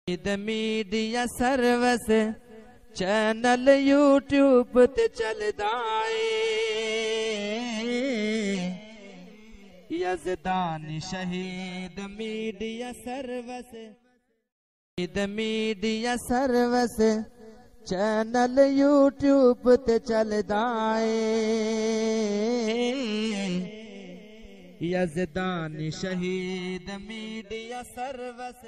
Media service channel YouTube تے چلدا اے یزدان شہید میڈیا سروس چینل یوٹیوب تے چلدا اے یزدان شہید میڈیا سروس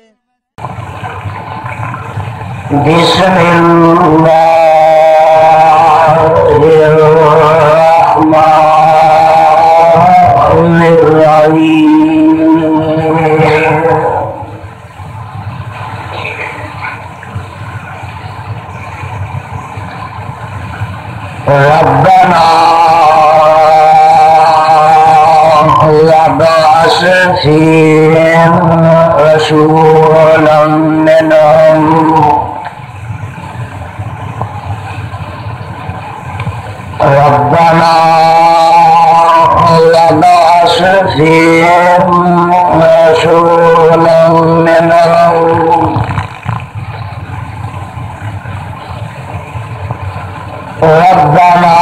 بسم اللہ الرحمن الرحیم ربنا وابعث فیہم رسولا منہم ربنا وابعث فیہم رسولا منہم ربنا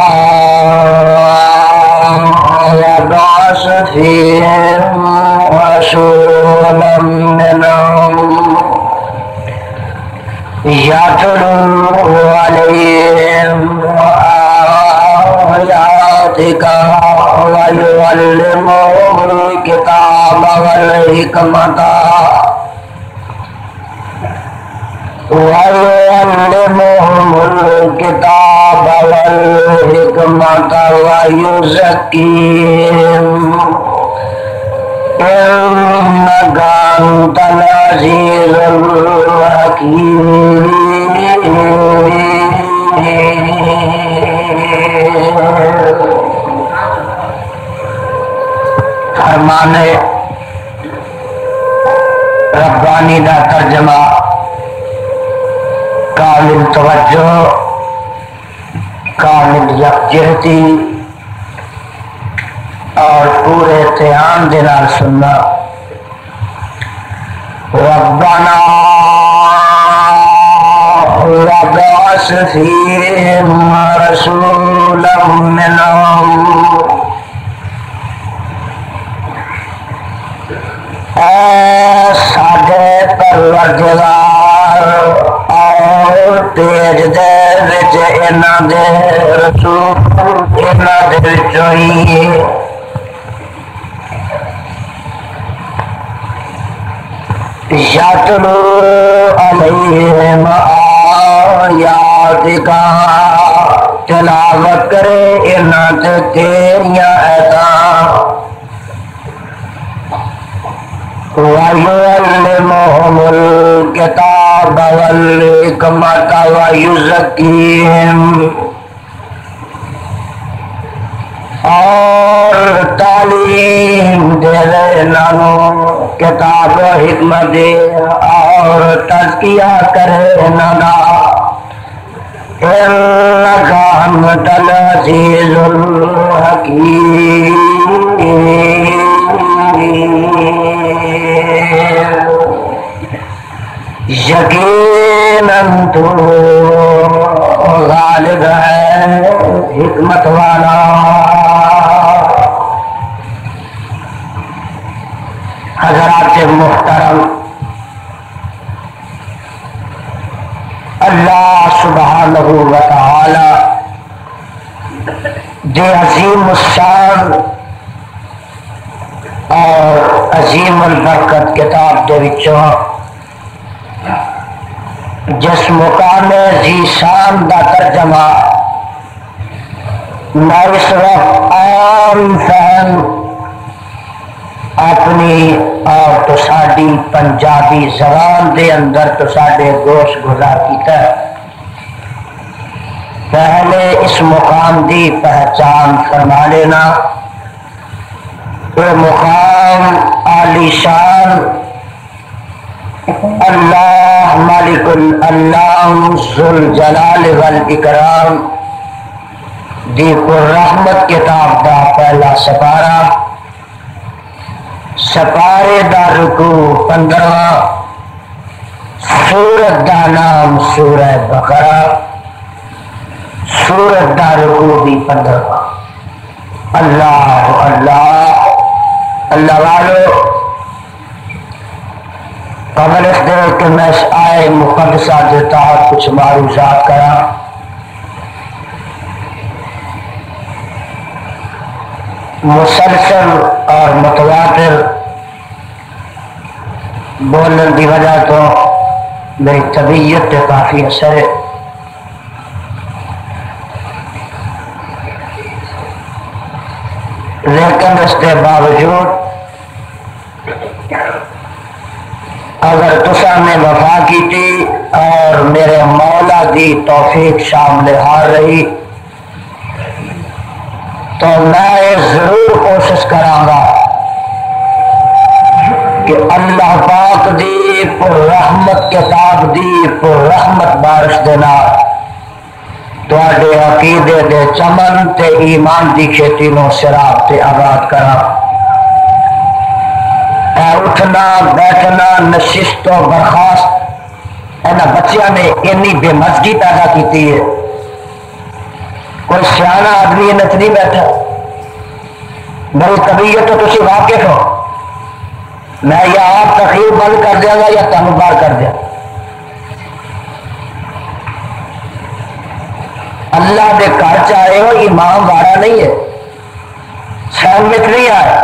وابعث فیہم رسولا منہم یتلو علیہم آیاتک ویعلمہم الکتاب والحکمۃ وَيُعَلِّمُهُمُ الْكِتَابَ وَالْحِكْمَةَ وَيُزَكِّيهِمْ إِنَّكَ أَنْتَ الْعَزِيزُ الْحَكِيمُ فرمان ربانی دا ترجمہ کامل توجہ کامل یکجہتی اور پورے دھیان دے نال سننا ربنا وابعث فیہم رسولا منہم اے ساڈے پروردگار تیج دے وچ انہاں دے رسول انہاں دے وچوں ہی یتلو علیہم آیاتک تلاوت کرے انہاں تے تیریاں آیاتاں وَيُعَلِّمُهُمُ الْكِتَابَ وَالْحِكْمَةَ وَيُزَكِّيهِمْ اور تعلیم دے انہوں کتاب و حکمت دے اور تزکیہ کرے انہوں إِنَّكَ أَنْتَ الْعَزِيزُ الْحَكِيمُ یقیناً تو غالب ہے حکمت والا حضرات محترم اللہ سبحانہ وتعالی دے عظیم الشان اور عظیم البرکت کتاب دے وچوں جس مقام ذیشان دا ترجمہ میں اس وقت عام فہم اپنی اور تو ساڈی پنجابی زبان دے اندر تو ساڈے گوش گزار کیتا ہے پہلے اس مقام دی پہچان فرما لینا یہ مقام عالی شان اللہ مالک اللہ ذو الجلال والاکرام دی پر رحمت کتاب دا پہلا سپارہ سپارے دا رکوع 15 سورت دا نام سورہ بقرہ، سورت دا رکوع بھی 15۔ اللہ اللہ اللہ والو، قبل اس دن کہ میں اس آئے مقدسہ کے تحت کچھ معروضات کرا، مسلسل اور متواتر بولنے کی وجہ تو میری طبیعت پہ کافی اثر ہے۔ لیکن اس کے باوجود اگر تسا نے وفا کی تھی اور میرے مولا دی توفیق شامل حال رہی تو میں ضرور کوشش کراں گا کہ اللہ پاک دی پر رحمت کتاب دی پر رحمت بارش دینا تواڈے عقیدے دے چمن تے ایمان دی کھیتی نو سراب تے آباد کرا۔ اے اٹھنا بیٹھنا نشست و برخاست انہاں بچیاں نے اتنی بے مزگی پیدا کیتی ہے، کوئی سیانا آدمی نچ نہیں بیٹھا۔ میری طبیعت تو تسی واقف ہو، میں یا آپ تقریر بند کر دیا گا یا تم باہر کر دیا۔ اللہ دے گھر چاہے ہو امام وارا نہیں ہے، سہمت نہیں آئے،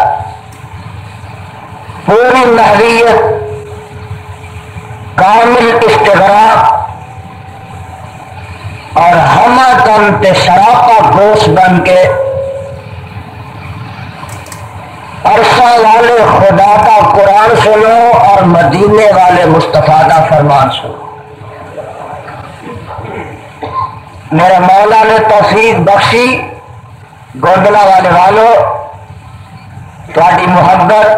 پوری نحویت کامل استغراق اور ہمہ تن تے سراپا گوش بن کے عرصہ والے خدا کا قرآن سنو اور مدینے والے مصطفیٰ کا فرمان سنو۔ میرے مولا نے توفیق بخشی، گوندلا والے والوں تہاڈی محبت،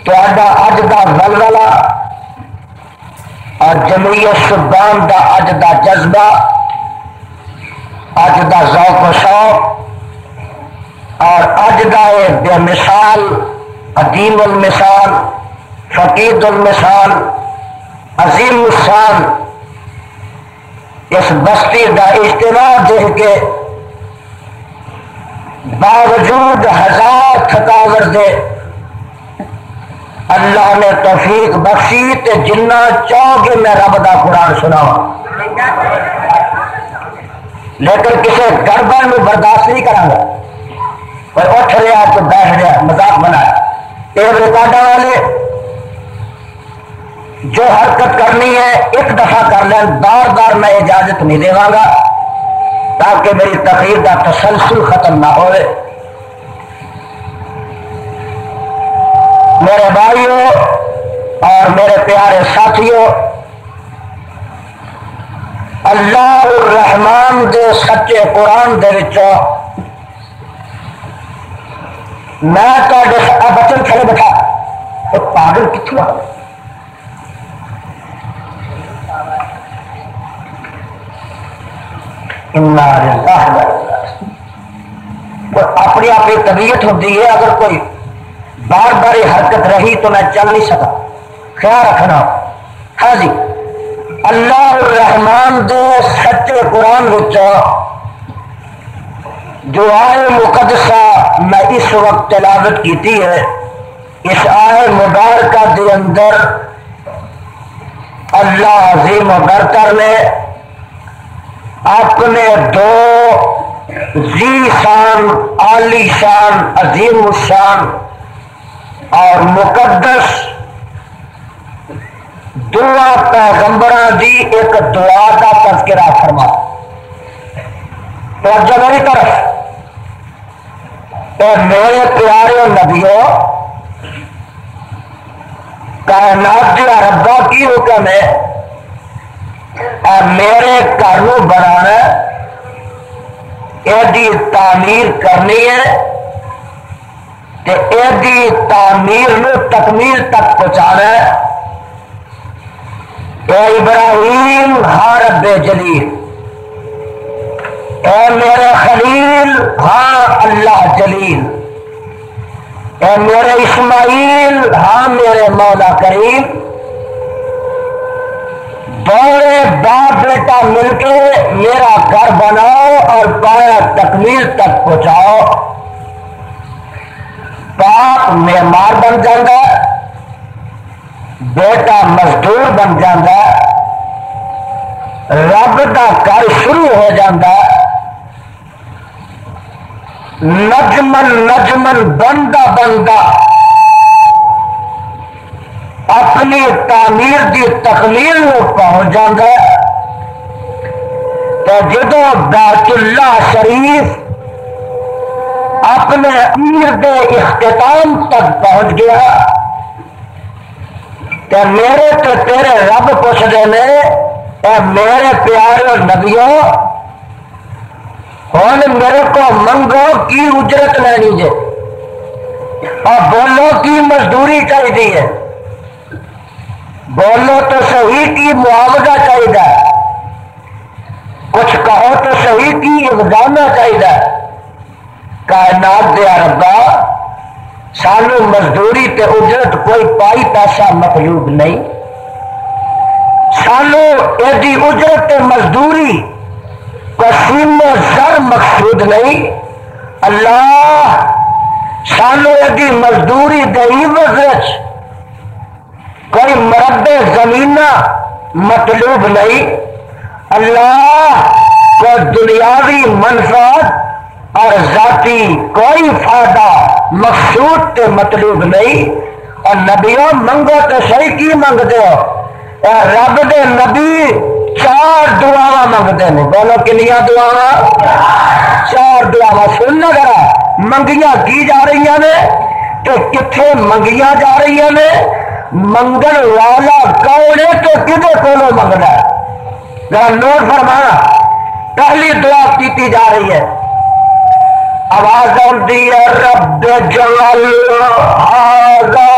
تہاڈا اج دا ولولہ اور جمعیت شبان دا اج دا جذبہ، اج دا ذوق و شوق اور اج دا بے مثال قدیم المثال فقید المثال عظیم الشان اس بستی کا اجتماع دیکھ کے باوجود ہزار تھکاوٹ دے اللہ نے توفیق بخشی تے جنہ چاہ کے میں رب دا قرآن سناواں، لیکن کسی گڑبڑ میں برداشت نہیں کروں گا۔ کوئی اٹھ رہا تو بیٹھ رہا مذاق بنایا، ٹیپ ریکارڈر والے جو حرکت کرنی ہے ایک دفعہ کر لیں، بار بار میں اجازت نہیں دے گا تاکہ میری تقریر کا تسلسل ختم نہ ہوئے۔ میرے بھائیوں اور میرے پیارے ساتھیوں، اللہ الرحمان دے سچے قرآن دے وچوں میں بچن کھڑے بیٹھا تو پاگل کتوں آ اپنی اپنی طبیعت ہوتی ہے، اگر کوئی بار بار حرکت رہی تو میں چل نہیں سکا، خیال رکھنا۔ ہاں جی، اللہ الرحمان دے سچے قرآن جو آئے مقدسہ میں اس وقت تلاوت کیتی ہے، اس آئے مبارکہ دے اندر اللہ عظیم و برتر نے اپنے دو ذی شان عالی شان عظیم الشان اور مقدس دعا پیغمبراں دی ایک دعا کا تذکرہ فرما۔ توجہ میری طرف، تو میرے پیارے نبیوں، کائنات دیا ربا کی حکم ہے اور میرے گھر نو بنانا، یہ تعمیر کرنی ہے، یہ تعمیر نو تکمیل تک پہنچانا ہے۔ اے ابراہیم ہاں رب جلیل، اے میرے خلیل ہاں اللہ جلیل، اے میرے اسماعیل ہاں میرے مولا کریم، دونوں باپ بیٹا مل کے میرا گھر بناؤ اور پایا تکمیل تک پہنچاؤ. باپ معمار بن جاتا، بیٹا مزدور بن جاتا، رب دا گھر شروع ہو جاتا. نجمن نجمن بندہ بندہ اپنی تعمیر دی تکمیل میں پہنچ جاتا. تو جدو بیت اللہ شریف اپنے امیر دے اختتام تک پہنچ گیا تو میرے تو تیرے رب پوچھتے ہیں اے میرے پیارے نبیوں ہوں میرے کو منگو کی اجرت لینی جے اور بولو کی مزدوری چاہیے، بولو تو صحیح کی معاوضہ چاہیے، کچھ کہو تو صحیح کی اقدامہ چاہیے. کائنات دیا ربا سانو مزدوری تے اجرت کوئی پائی پیسہ مطلوب نہیں، سانو ایڈی اجرت تے مزدوری قسیم و زر مقصود نہیں. اللہ سانو ایڈی مزدوری دئی وچ کوئی مربع زمینہ مطلوب نہیں. اللہ کو دنیاوی منفعت اور ذاتی کوئی فائدہ مقصود تے مطلوب نہیں. اور نبیوں منگو تو صحیح کی منگتے ہو؟ رب دے نبی 4 دعا منگتے ہیں. بولو کنیا دعا؟ 4 دعا. سننا ذرا منگیاں کی جا رہی نے کہ کتنے منگیاں جا رہی نے، منگل والا کون ہے تو کدے کولو منگنا ہے؟ ذرا نوٹ فرمانا. پہلی دعا کی جا رہی ہے، آواز آتی ہے رب جعل هذا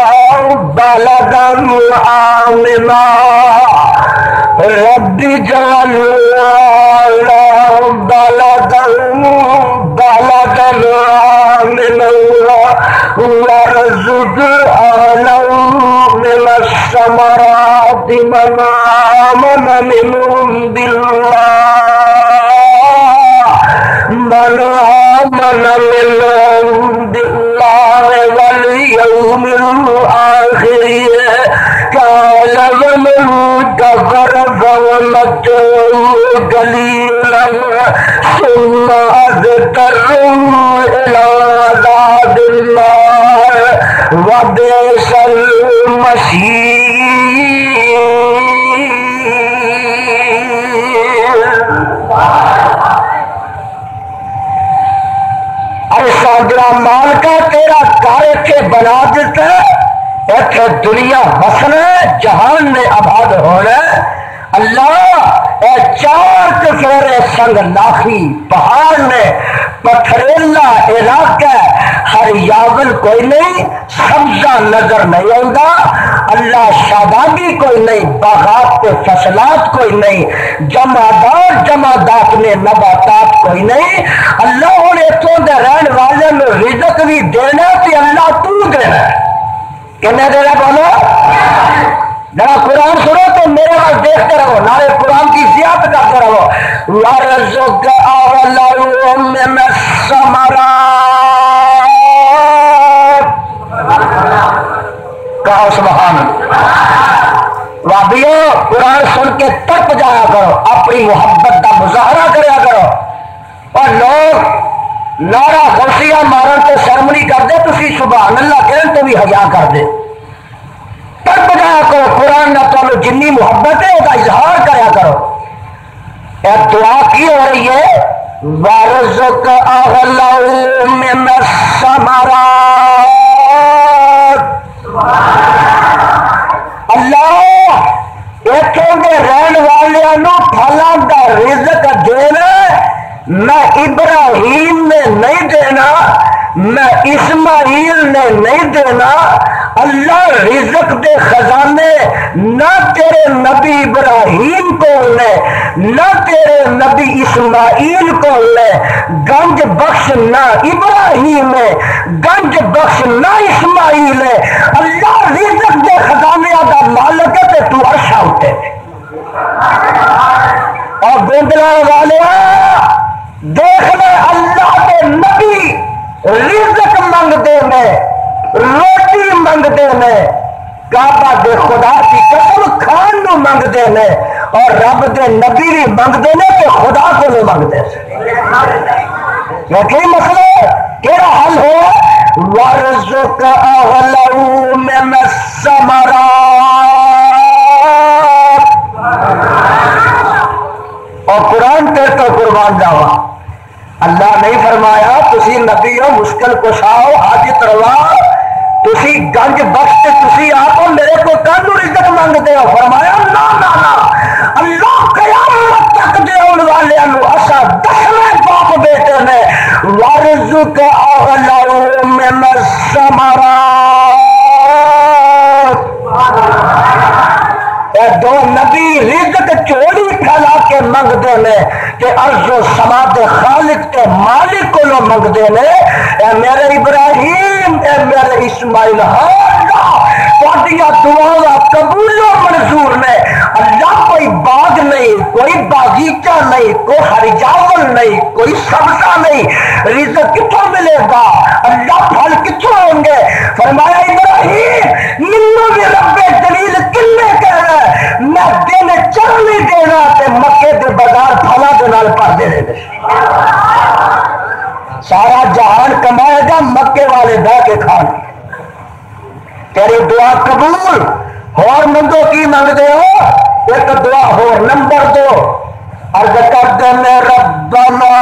بلدا آمنا، رب جعل بلدا آمنا وارزق أهله من الثمرات من آمن منهم بالله من آمن منهم بالله واليوم الآخر قال ومن كفر فمتعه قليلا ثم أضطره إلى عذاب النار وبئس المصير. ایسا جڑا مالکا تیرا گھر کے بنا دیتا اتنے دنیا بسنا جہان نے آباد ہونا. اللہ اے 4 کفیرے سنگ لاکھی پہاڑ نے پتھریلا علاقہ ہریاول کوئی نہیں، سبزہ نظر نہیں آتا. اللہ شادابی کوئی نہیں، باغات کے فصلات کوئی نہیں، جمادات میں نباتات کوئی نہیں. اللہ ہوں اتوں کے رہن والے میں رزق بھی دینا تے اللہ تو دینا. کنے دینا بولو؟ ذرا قرآن سنو تو میرے پاس دیکھتے رہو، نارے قرآن کی زیادت کرتے رہو. وَرَزُقَ أَهْلَهُ مِنَ الثَّمَرَاتِ. کہو سبحان اللہ. وابیو قرآن سن کے تڑپ جایا کرو، اپنی محبت کا مظاہرہ کریا کرو. اور لوگ نعرہ غوثیہ مارن تو شرم نہیں کرتے، تسی سبحان اللہ کہن تو بھی حیا کر دے. تڑپ جایا کرو، قرآن نہ تو جنی محبت ہے وہ اظہار کریا کرو. دعا کی ہو رہی ہے وَارْزُقْ أَهْلَهُ مِنَ الثَّمَرَاتِ. اللہ اتوں کے رہن والوں پھلاں دا رزق دینا. میں ابراہیم نے نہیں دینا، میں اسماعیل نے نہیں دینا. اللہ رزق دے خزانے نہ تیرے نبی ابراہیم کو لے نہ تیرے نبی اسماعیل کو لے. گنج بخش نہ ابراہیم ہے، گنج بخش نہ اسماعیل ہے. اللہ رزق دے خزانے کا مالک ہے تو عرش اٹھے. اور گونگلا والے دیکھنے اللہ کے نبی رزق منگتے ہیں، روٹی منگتے ہیں، کعبہ دے خدا کی قسم کھان نو منگتے ہیں، اور رب دے نبی بھی منگتے ہیں کہ خدا کو نہیں منگتے۔ یہ مسئلہ کیڑا حل ہو؟ وَارْزُقْ أَهْلَهُ مِنَ الثَّمَرَاتِ، اور قرآن تیرے تو قربان جاوا، اللہ نہیں فرمایا تسی نبی ہو، مشکل کشاؤ، حاجت روا، تسی گنج بخش، تسی آپ میرے کو کانو رزق مانگتے ہو؟ فرمایا نا نا نا، اللہ قیامت تک دے ان والے انو اسا 10ویں باپ بیٹے نے وَارْزُقْ أَهْلَهُ مِنَ الثَّمَرَاتِ، دو نبی رزق چوری پھیلا کے منگتے ہیں کہ عرض و سما دے خالق کے مالک کو لو منگتے ہیں، اے میرے ابراہیم، اے میرے اسماعیل، تھوڑیاں دعا قبول و منظور نے۔ اللہ کوئی باغ نہیں، کوئی باغیچہ نہیں، کوئی ہریجاول نہیں، کوئی سبزہ نہیں، رزق کتوں ملے گا؟ اللہ پھل کتوں ہوں گے؟ فرمایا ابراہیم منو بھی رب جلیل کلے کہہ رہا ہے، میں دن چل نہیں دینا تے مکے دے بازار پھلا دے نال پر دے دے، سارا جہان کمائے گا مکے والے بہ کے کھان۔ تیری دعا قبول، اور منگو کی منگتے ہو؟ ایک دعا ہو، نمبر 2 عرض کرتے ہیں ربنا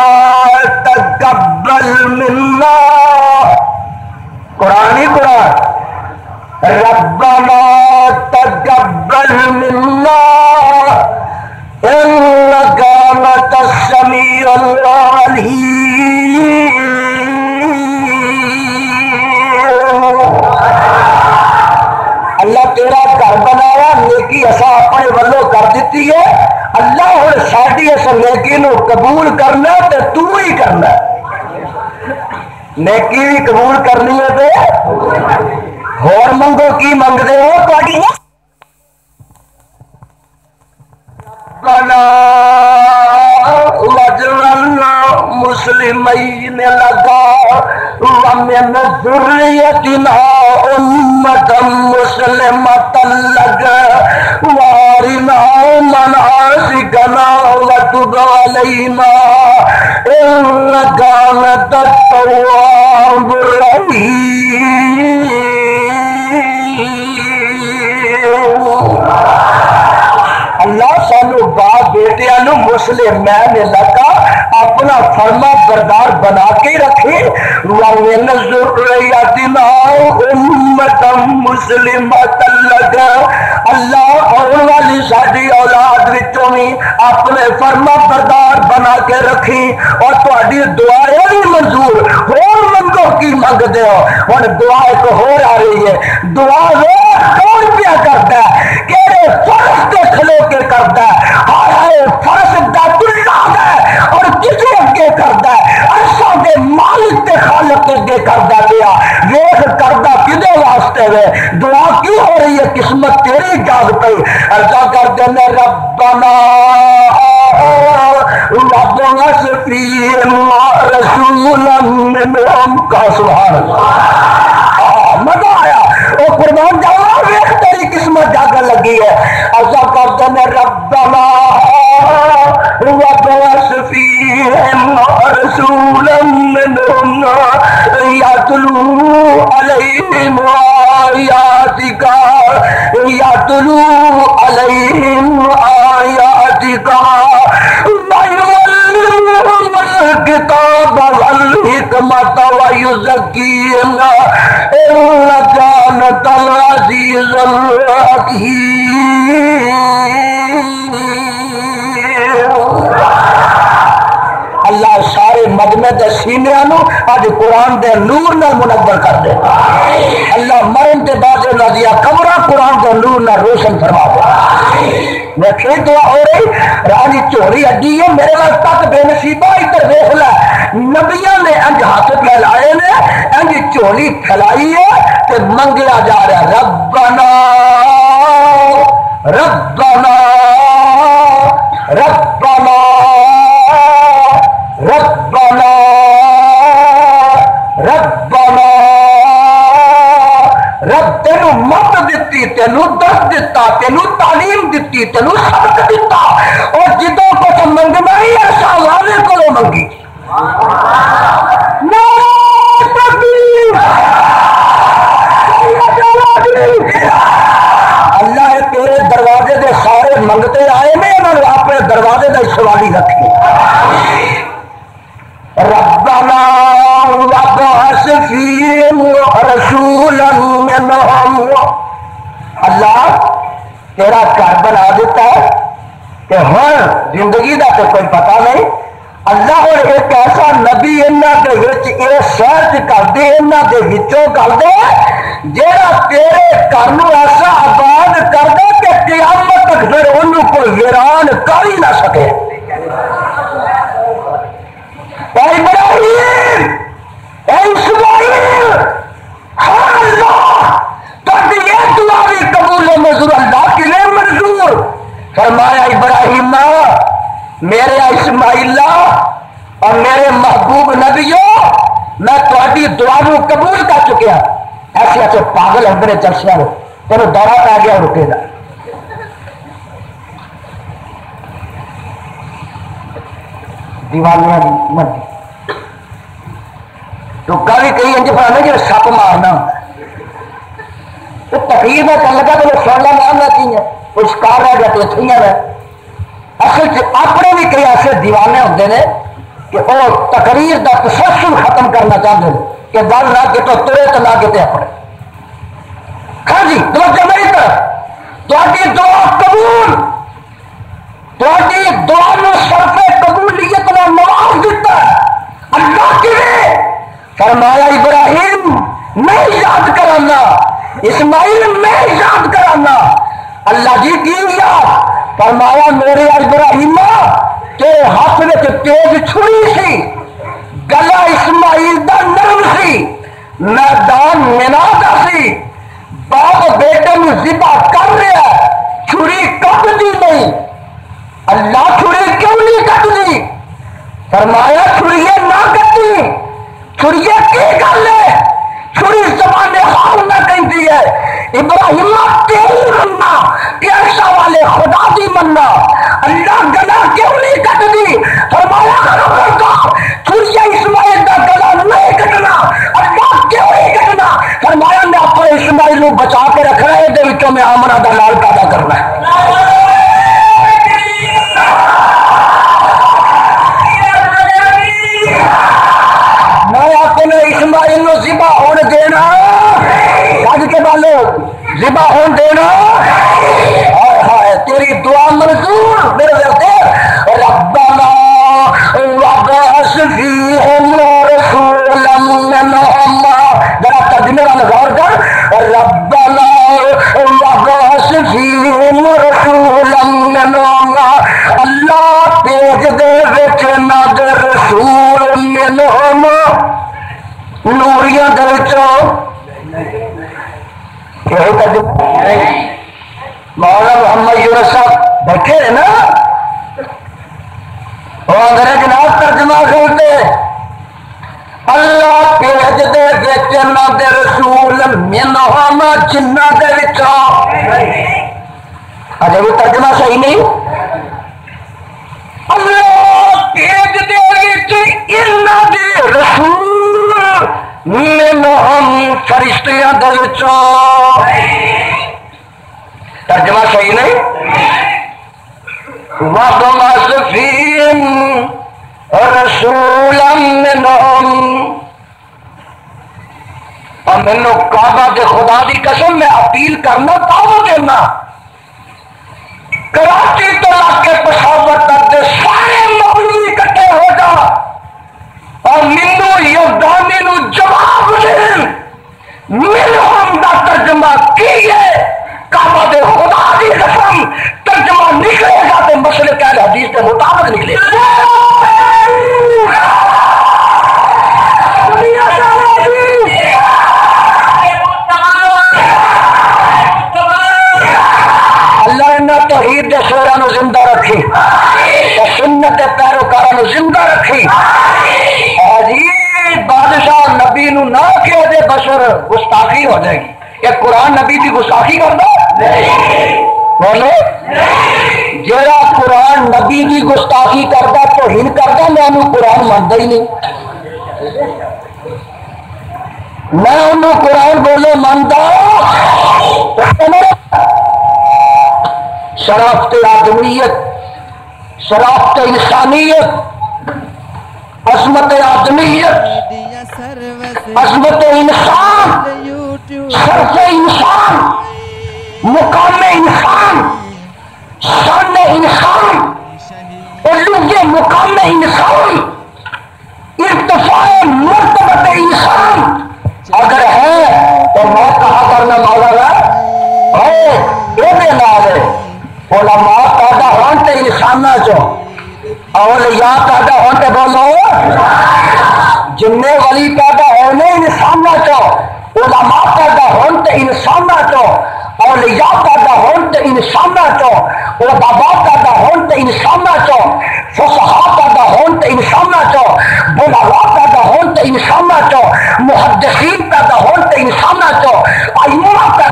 تقبل منا، قرآن ہی قرآن، ربنا تقبل منا انك انت السميع العليم، اللہ تیرا گھر بنایا، نیکی اسا اپنے ولو کر دیتی ہے، اللہ ہن ساڈی اس نیکی نو قبول کرنا تے تو ہی کرنا، نیکی بھی قبول کرنی ہے تے اور منگو کی منگتے ہو؟ تہاڈی ربنا واجعلنا مسلمین لك ومن ذریتنا امة مسلمة لك وارنا مناسکنا وتب علینا انك انت التواب الرحیم۔ اللہ سانو باپ بیٹیاں نو مسلمان لگا اپنا فرما بردار بنا کے رکھے، وَمِنْ ذُرِّيَّتِنَا أُمَّةً مُسْلِمَةً لَكَ، اللہ اور والی ساری اولاد وچوں بھی اپنے فرما بردار بنا کے رکھی، اور تہاڈی دعائیں بھی منظور ہور منگو کی منگدے ہو۔ ہن دعا ایک ہور آ رہی ہے، دعا کون پیا کرتا ہے؟ کہڑے فرض تے کھلو کے کرتا ہے؟ ہائے فرض بیت اللہ ہے اور کسے اگے کرتا ہے؟ عرشاں دے مالک تے خالق اگے کرتا پیا، ویکھ کرتا کدے واسطے وے؟ دعا کی ہو رہی ہے؟ قسمت تیری جاگ پئی، عرضا کرتے ہیں ربنا وابعث فیہم رسولا منہم، کا سبحان اللہ، مزہ آیا، او قربان جاؤ، ویکھ تیری قسمت جاگن لگی ہے۔ عرضا کرتے ہیں ربنا وابعث فیہم رسولا منہم یتلو علیہم آیاتک ویعلمہم الکتاب والحکمۃ ویزکیہم انک انت العزیز الحکیم۔ اللہ سارے مجمع دے سینیاں نو اج قرآن دے نور نال منور کر دے، اللہ مرن دے بعد انہاں دی قبراں قرآن دے نور نال روشن فرما دے۔ دیکھیں دعا ہو رہی، راجی چوری اڈی ہے میرے وقت تک بے نصیبہ، ادھر دیکھ لے، نبیوں نے انج ہاتھ پھیلائے نے، انج چولی پھیلائی ہے تے منگیا جا رہا ہے ربنا ربنا ربنا دیتا تینو تعلیم دیتی تینو سبق دیتا اور جدوں کچھ منگنا ہی ایسا والے کو منگی اللہ تیرے دروازے دے سارے منگتے آئے نے انہوں اپنے دروازے کا سوالی رکھے ربنا وابعث فیہم رسولا منہم اللہ تیرا گھر بنا دیتا ہے کہ ہن زندگی کا تو کوئی پتہ نہیں اللہ اور ایک ایسا نبی انہاں دے وچ اے شہر کر دے انہاں دے وچوں کر دے جیڑا تیرے گھر نو ایسا آباد کر دے کہ قیامت تک پھر انہوں کوئی ویران کر ہی نہ سکے اے ابراہیم اے اسماعیل ہاں اللہ تک یہ دعا بھی قبول و منظور اللہ کے لیے منظور فرمایا ابراہیم میرے اسماعیل اور میرے محبوب نبیوں میں تہاڈی دعا کو قبول کر چکیا ایسے ایسے پاگل اندر چرچیا ہو تینو دورہ پا گیا رکے گا دیوانیاں دی مرضی تو کبھی کہیں انج پڑھانے جو سپ مارنا تو تقریر میں کر لگا تو سن لا مارنا چاہیے کچھ کار رہ گیا تو اتنی ہے اصل اپنے بھی کئی ایسے دیوانے ہوتے ہیں کہ وہ تقریر کا تسلسل ختم کرنا چاہتے ہیں کہ گل نہ کہ تو ترے تو نہ کتے اپنے ہاں جی توجہ میری طرف تہاڈی دعا قبول تہاڈی دعا نو صرف قبولیت نال نواز دیتا اللہ کیویں فرمایا ابراہیم میں یاد کرانا اسماعیل میں یاد کرانا اللہ جی کی یاد فرمایا میرے ابراہیم تیرے ہاتھ میں تیز چھری سی گلا اسماعیل دا نرم سی میدان مینا دا سی باپ بیٹے میں ذبح کر رہا چھری کٹتی نہیں اللہ چھری کیوں نہیں کٹتی فرمایا چھڑیے نہ کٹی چھڑیے کی گل ہے چھری زبان حال نہ کہتی ہے ابراہیم تیری مننا پیاسا والے خدا دی مننا اللہ گلا کیوں نہیں کٹتی فرمایا خبردار چھڑیے اسماعیل کا گلا نہیں کٹنا اللہ کیوں نہیں کٹنا فرمایا میں اپنے اسماعیل کو بچا کے رکھنا ہے دے وچوں میں آمنہ دا لال پیدا کرنا ہے میں اپنے اسماعیل نو ذبح ہونے دینا گج کے بالو ذبح ہونے دینا ہائے ہائے تیری دعا منظور میرے دل ربنا وابعث فیہم رسولا منہم ذرا ترجمے والا غور کر ربنا وابعث فیہم رسولا منہم اللہ بھیج دے وچ نہ دے رسول منہم نوریاں دے وچوں یہی ترجمہ مولانا محمد یونس صاحب بیٹھے ہیں نا وہ انگریز جناب ترجمہ کرتے اللہ بھیج دے وچ نہ دے رسول منہم جنہ دے وچوں اجے وہ ترجمہ صحیح نہیں اللہ بھیج دے وچ انہاں دے رسول منہم فرشتیاں دے وچوں ترجمہ صحیح نہیں وَابْعَثْ فِيهِمْ رَسُولًا مِّنْهُمْ اور میں نے کعبہ دے خدا دی قسم میں اپیل کرنا دعوت دینا کراچی تو لا کے پشاور تک دے سارے مولوی اکٹھے ہو جا اور مینو یزدانی نو جواب دے منہم دا ترجمہ کی ہے کعبہ دے خدا دی قسم ترجمہ نکلے گا تو مسئلے کہہ حدیث کے مطابق نکلے گا اللہ نے توحید دے شعراں نو زندہ رکھی سنت پیروکاراں نو زندہ رکھی عجیب بادشاہ نبی نو نہ کہہ دے بشر گستاخی ہو جائے گی کہ قرآن نبی کی گستاخی کرتا بولو جڑا قرآن نبی کی گستاخی کرتا توہین کرتا میں انہوں قرآن مانتا ہی نہیں میں انہوں قرآن بولے مانتا شرافت آدمیت شرافت انسانیت عظمت آدمیت عظمت انسان شرف انسان مقام انسان شان انسان علوم مقام انسان ارتفاع مرتبت انسان اگر ہے تو میں کہا کرنا مولانا علماء پیدا ہوتے انسان چو اولیاء پیدا ہوتے بولو جننے ولی پیدا ہونے انسان چو علماء پیدا ہوتے انسان چو اولیاء پیدا ہوتے انسان چو علماء پیدا ہوتے انسان چو فقہاء پیدا ہوتے انسان چو بلغاء پیدا ہوتے انسان چو محدثین پیدا ہوتے انسان چو ائمہ پیدا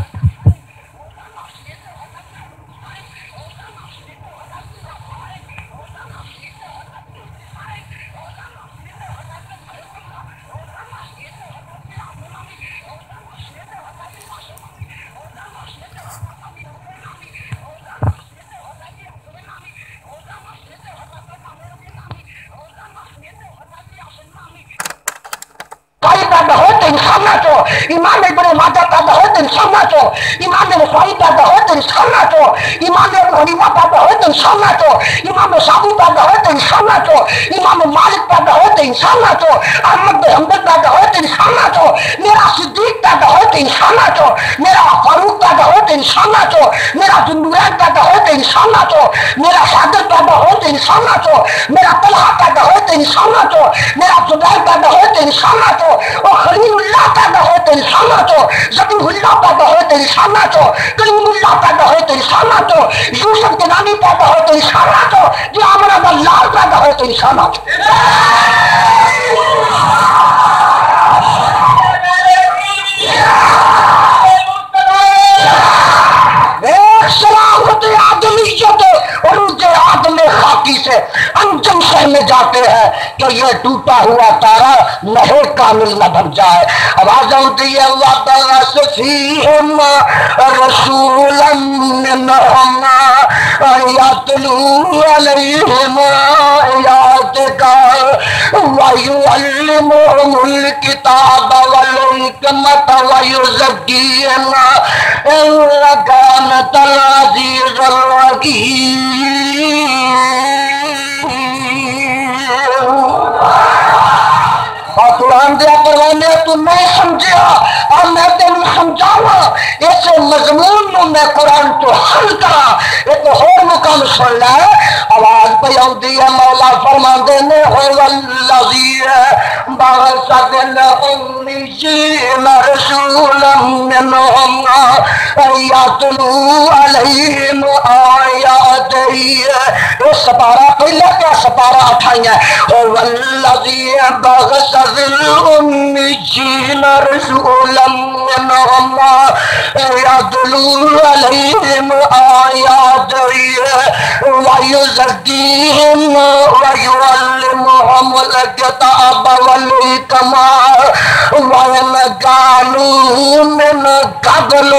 امام ابن ماجہ پیدا ہوتے انسان چو امام نسائی پیدا ہوتے انسان چو امام ابو حنیفہ پیدا ہوتے انسان چو امام شافعی پیدا ہوتے انسان چو امام مالک پیدا ہوتے انسان چو احمد بن حنبل پیدا ہوتے انسان چو میرا صدیق پیدا ہوتے انسان چو میرا فاروق پیدا ہوتے انسان چو میرا ذوالنورین پیدا ہوتے انسان چو میرا صادق پیدا ہوتے انسان چو میرا طلحہ پیدا ہوتے انسان چو میرا زبیر پیدا ہوتے انسان چو اور خلیل اللہ پیدا ہوتے انسان چو ذبیح اللہ پیدا ہوتے انسان چو کلیم اللہ پیدا ہوتے انسان چو یوسف کنانی پیدا ہوتے انسان چو جو امرا اللہ پیدا ہوتے انسان چو شرافت آدمیت اور ان کے آدم خاکی سے انجم شہ میں جاتے ہیں کہ یہ ٹوٹا ہوا تارا لہر کامل نہ بن جائے آواز ہوتی ہے وَبَعَثَ فِيهِمْ رَسُولًا مِّنْهُمْ يَتْلُو عَلَيْهِمْ آيَاتِكَ وَيُعَلِّمُهُمُ الْكِتَابَ وَالْحِكْمَةَ وَيُزَكِّيهِمْ إِنَّكَ أَنْتَ العزیز الحکیم اور قرآن دیا پروانے تو نہیں سمجھا اور میں تین سمجھاوا اس مضمون میں قرآن تو حل کرا ایک اور مقام سن لے آواز پہ آتی ہے مولا فرماندے نے والذی بعث بالأمیین رسولا منہم یتلو علیہم آیاتہ یہ سپارہ پہلے کیا سپارہ اٹھائی ہے والذی بعث بالأمیین رسولا منہم یتلو علیہم آیاتہ وَيُزَكِّيهِمْ وَيُعَلِّمُهُمُ الْكِتَابَ وَالْحِكْمَةَ وَإِنْ كَانُوا مِنْ قَبْلُ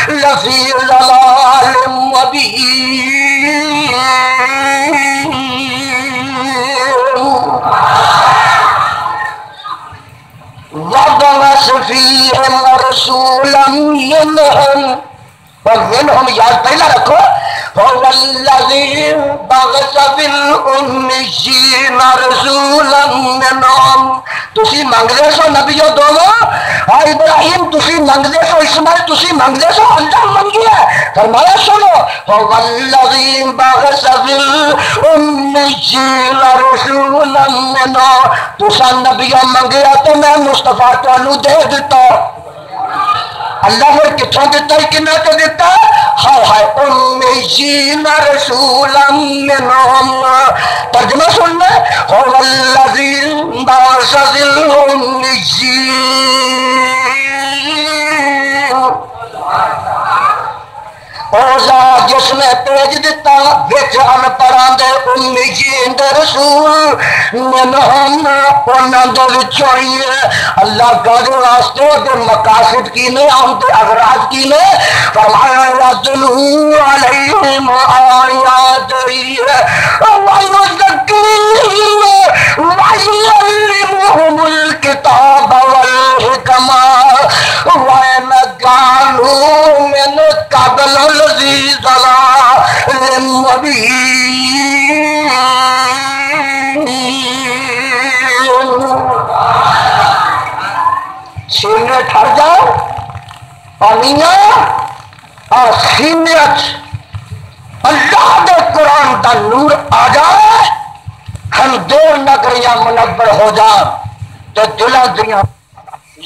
لَفِي ضَلَالٍ مُّبِينٍ وَبَعَثَ فِيهِمْ رَسُولًا مِّنْهُمْ وَمِنْهُمْ یاد پہلا رکھو وَالَّذِي بَعَثَ بِالْأُمِّيِّينَ رَسُولًا مِّنْهُمْ تسی منگدے سو نبیو دوو ابراہیم تسی منگدے سو اسماعیل تسی منگدے سو اللہ منگی ہے فرمایا سنو وَالَّذِي بَعَثَ بِالْأُمِّيِّينَ رَسُولًا مِّنْهُمْ تسا نبیو منگیا تو میں مصطفیٰ تو انو دے دیتا اللہ نے کتھوں دیتا ہے کنہ تو دیتا ہے ہائے ہائے امیین رسولا منہم ترجمہ سننا هو الذی بعث بالامیین اوزا جس نے بھیج دیتا وچ ان پڑھاں دے امیین دے رسول منہم انہاں دے وچوں ہی اللہ کا جو واسطے دے مقاصد کی نے ہم دے اغراض کی نے فرمایا یتلو علیہم آیاتہ ویزکیہم ویعلمہم الکتاب والحکمہ وَإِنْ كَانُوا مِنْ قَبْلُ لَفِي ضَلَالٍ مُّبِينٍ سینے ٹھر جاؤ پانیاں اور سینے اللہ دے قرآن دا نور آ جائے ہم دیر نہ کریاں منور ہو جائیں تو دلوں دیاں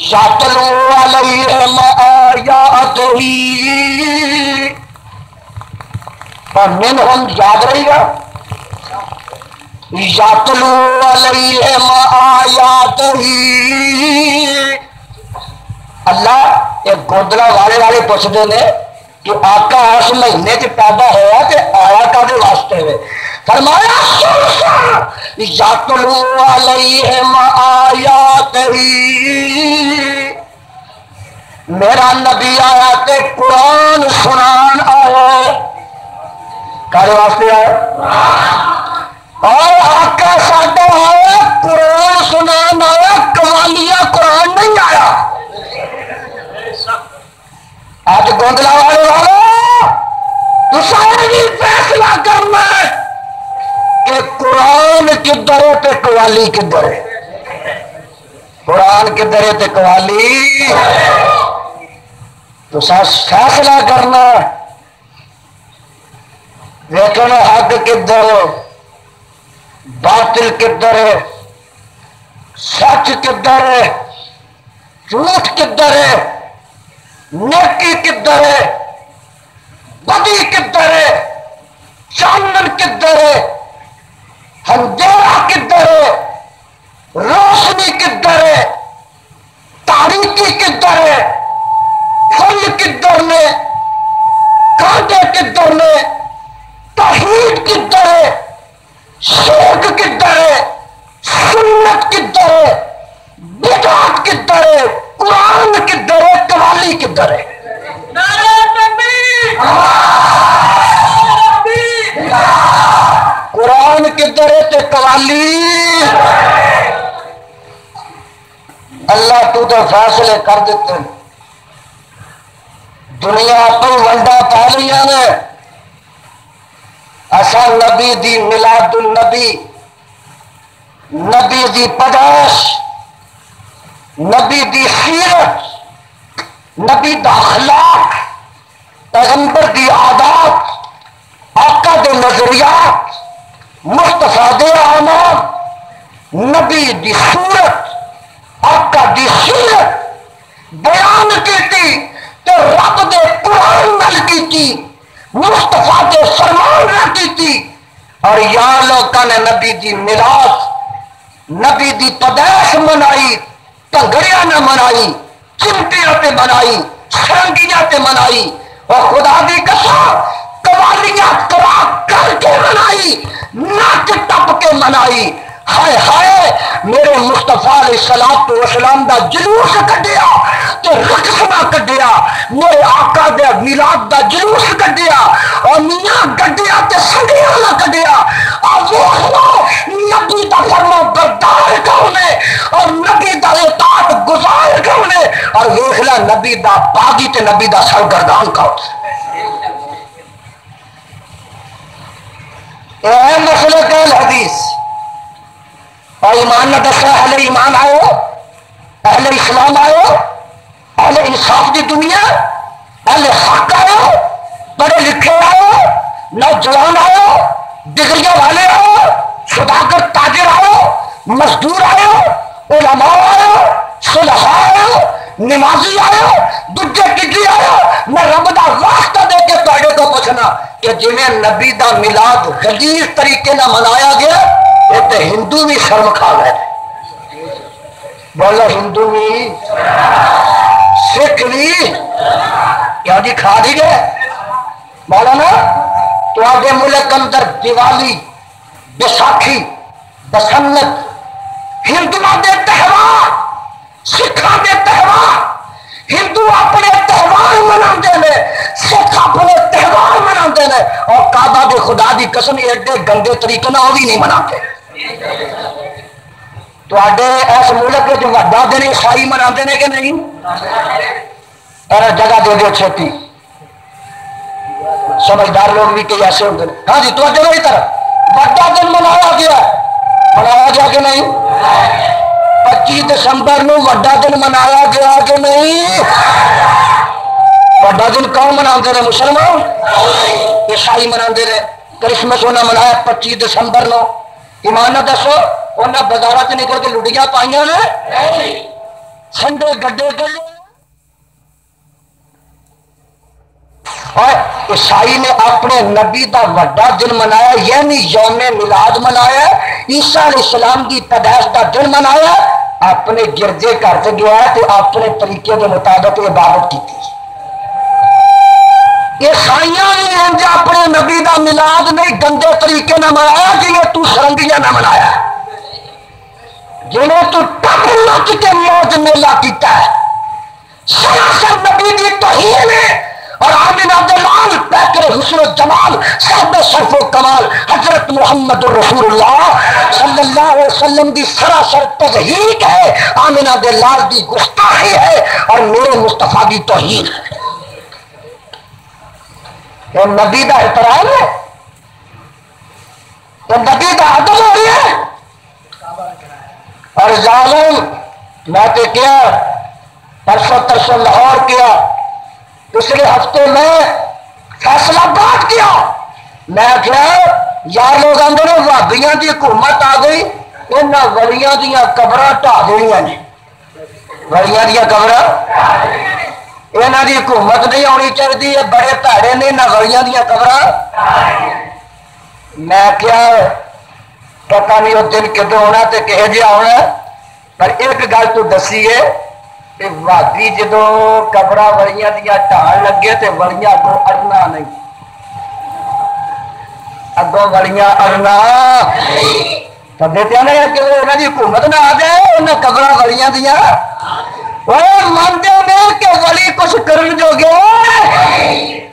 یتلو علیہم آیاتہ اور منہم یاد رہی گا یتلو علیہم آیاتہ اللہ ایک گوندلا والے پوچھتے ہیں کہ آقا اس مہینے چ پیدا ہوا کہ آیا کدے واسطے ہے فرمایا یتلو علیہم آیاتہ میرا نبی آیا تے قرآن سنان آیا کدے واسطے آیا اور آقا ساڈا آیا قرآن سنان آیا کمالیا قرآن نہیں آیا آج گوندلا والے تو سارے فیصلہ کرنا کہ قرآن کدھر ہے تے قوالی کدھر ہے قرآن کدھر ہے تے قوالی تو فیصلہ کرنا دیکھنا حق کدھر ہے باطل کدھر ہے سچ کدھر ہے جھوٹ کدھر ہے نیکی کدھر ہے بدی کدھر ہے چاندن کدھر ہے اندھیرا کدھر ہے روشنی کدھر ہے تاریکی کدھر ہے پھل کدھر نے کانٹے کدھر نے توحید کدھر ہے شرک کدھر ہے سنت کدھر ہے بدعت کدھر ہے قرآن کدھر ہے قوالی کدھر ہے قرآن کدھر ہے تے قوالی اللہ تو فیصلے کر دیتے ہیں دنیا پر ونڈا پا لیا نے ایسا نبی دی میلاد النبی نبی دی پیدائش نبی دی سیرت نبی دا اخلاق پیغمبر دی عادات آقا دے نظریات مصطفیٰ دے اعمال نبی دی صورت آقا دی سیرت بیان کیتی تے رب دے قرآن نال کیتی مصطفیٰ دے فرمان نال کیتی اور یا لوکاں نے نبی دی میلاد نبی دی پیدائش منائی کنگڑیاں نہ منائی چمٹیاں تے منائی سرنگیاں تے منائی اور خدا دی قسم قوالیاں کرا کر کے منائی ناچ ٹپ کے منائی ہائے ہائے میرے مصطفیٰ علیہ الصلوۃ والسلام دا جلوس کڈیا تے رقص نہ کڈیا میرے آقا دے میلاد دا جلوس کڈیا اور میاں گڈیا تے سنگیاں نہ کڈیا اور وہ نبی دا فرما بردار کون ہے اور نبی دا اطاعت گزار کون ہے اور ویکھ لا نبی دا باغی تے نبی دا سرگردان کون ہے اے مسئلہ کل حدیث اور ایمان نہ دسا اہل ایمان آئے اہل اسلام آئے اہل انصاف دی دنیا اہل حق آئے پڑھے لکھے آئے نوجوان آئے ڈگریاں والے آئے صداقت تاجر آئے مزدور آئے علماء آئے صلحاء آئے نمازی آئے دجے کڈی آئے میں رب دا واسطہ دے کے تواڈے کو پوچھنا کہ جویں نبی دا میلاد غلیظ طریقے نہ منایا گیا یہ تو ہندو بھی شرم کھا گئے بولو ہندو بھی سکھ بھی کیا جی کھا دی گئے مولانا تو آگے ملک اندر دیوالی بیساکھی بسنت ہندو دے تہوار سکھاں دے تہوار ہندو اپنے تہوار مناتے ہیں سکھ اپنے تہوار مناتے ہیں اور کعبہ دے خدا دی قسم ایڈے گندے طریقے نہ وہ بھی نہیں مناتے تو آڈے ایس ملک جو وڈا دن عیسائی مناتے ہیں کہ نہیں اور جگہ دے دو چھتی سمجھدار لوگ بھی کئی ایسے ہوتے ہیں ہاں جی تو اجے نہیں طرف بڑا دن منایا گیا کہ نہیں 25 دسمبر نو وڈا دن منایا گیا کہ نہیں وڈا دن کون مناتے ہیں مسلمان عیسائی مناتے ہیں کرسمس انہیں منایا 25 دسمبر نو ایمان نہ دسو انہیں بازار سے نکل کے لڈیاں پائیاں نے سنڈے گڈے گڈے اور عیسائی نے اپنے نبی دا وڈا دن منایا یعنی یوم میلاد منایا عیسیٰ علیہ السلام کی پیدائش دا دن منایا اپنے گرجے گھر سے گیا تو اپنے طریقے کے مطابق عبادت کی تھی عیسائیاں نے انج اپنے نبی دا میلاد نہیں گندے طریقے نہ منایا جنہیں تو سرنگیاں نہ منایا جنہیں تو ٹپ نچ کے موج میلہ کیتا ہے سراسر نبی کی توہین ہے اور آمین عبداللہ پیکر حسن و جمال صاحب شرف و کمال حضرت محمد رسول اللہ صلی اللہ علیہ وسلم کی سراسر تضحیق ہے آمین عبداللہ کی گستاخی ہے اور میرے مصطفیٰ کی توہین ہے یہ نبی کا احترام ہے یہ نبی کا ادب ہو رہی ہے اور ظالم میں تو کیا پرسوں ترسوں لاہور کیا پچھلے ہفتے میں فیصلہ بات کیا میں کیا یار لوگ آدھے وابیاں کی حکومت آ گئی ان ولیاں دیا قبر ڈھا دنیا نے ولیاں دیا قبر یہاں کی حکومت نہیں آنی چاہیے بڑے پیڑے نے نہ ولیاں دیا قبر میں کیا پتا نہیں وہ دن کدو آنا تو کہہ جہا آنا پر ایک گل تو دسی ہے وادی جدو قبر ولیاں دیا ٹھان لگے تو ولیاں اگوں اڑنا نہیں اگوں ولیاں اڑنا کدے پہ آنا کہ انہوں کی حکومت نہ آ جائے انہیں قبر ولیاں دیا مانتے ہیں کہ ولی کچھ کرن جو گے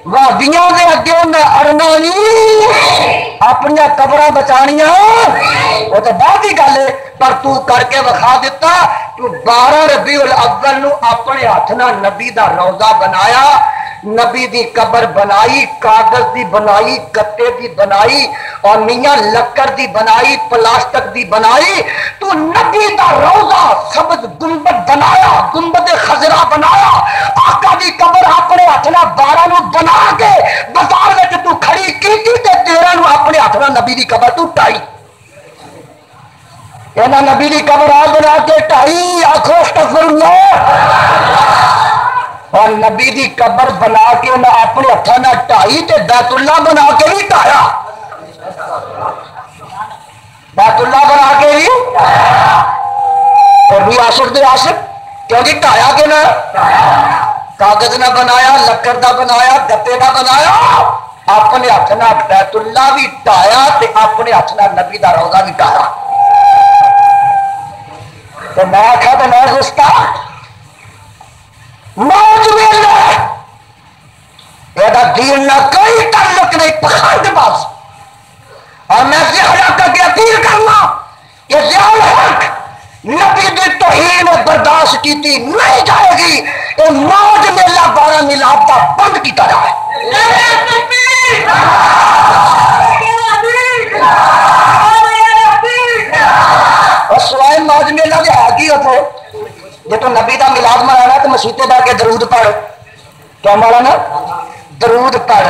وادیاں دے اگے انہیں اڑنا نہیں اپنی قبر بچانیاں وہ تو بعد ہی گل ہے پر تو کر کے وکھا دیتا تو 12 ربیع الاول نو اپنے ہاتھ نال نبی دا روضہ بنایا نبی دی قبر بنائی کاغذ دی بنائی گتے دی بنائی اور میاں لکڑ دی بنائی پلاسٹک دی بنائی تو نبی دا روضہ سبز گنبد بنایا گنبد خضرا بنایا آقا دی قبر اپنے ہاتھ نال 12 نو بنا کے بازار وچ تو کھڑی کیتی تے 13 نو اپنے ہاتھ نال نبی دی قبر تو ٹائی اینا نبی دی قبر آ بنا کے ٹائی آخو استغفر اللہ اور نبی دی قبر بنا کے انہیں اپنے ہاتھوں نہ ٹائی تے بیت اللہ بنا کے بھی ٹایا بیت اللہ بنا کے بھی اور بھی عاشق دے عاشق کیونکہ ٹایا کہ نہ کاغذ نہ بنایا لکڑ دا بنایا گتے دا بنایا اپنے ہاتھ نہ بیت اللہ بھی ٹایا تے اپنے ہاتھ نہ نبی دا روضہ بھی ٹایا تو میں آخا تو میں گستا موج میلہ یہ دین نہ کوئی تعلق نہیں پخند باز اور میں زیادہ کر کے اپیل کرنا کہ زیادہ حق نبی دی توہین برداشت کی تھی نہیں جائے گی یہ موج میلہ 12 میلاد کا بند کیتا جائے اور سوائے موج میلہ جو ہے کی اتنے جب تو نبی دا میلاد منانا تو مسیطے بیٹھ کے درود پڑھ کیا مولانا درود پڑھ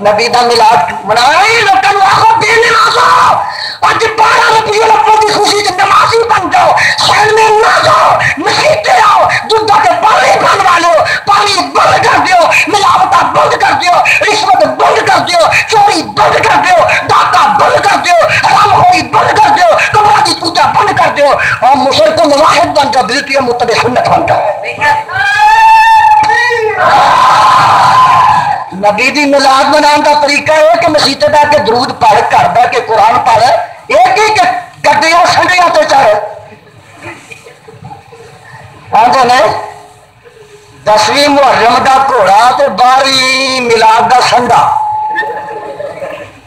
نبی دا میلاد منایا ہی لوگوں آخو بے نماز ہو اج 12 ربیع الاول کی خوشی سے نمازی بن جاؤ شہر میں نہ جاؤ مسیطے آؤ دودھ کے پانی بنوا لو پانی بند کر دیو ملاوٹا بند کر دیو رشوت بند کر دیو چوری بند کر دیو ڈاکہ بند کر دیو حرام خوری بند کر دیو قبر کی پوجا بند کر دیو اور مشرک مواحد بن جاؤ بلکہ متبع سنت بن جاؤ نبی دی میلاد مناؤ کا طریقہ ہے کہ مسیت بہ کے درود پڑھ کر بہ کے قرآن پڑھ ایک ہی کہ گڈیاں سنڈیاں تے چڑھ آتے نے 10ویں محرم دا گھوڑا تے 12ویں میلاد دا سنڈا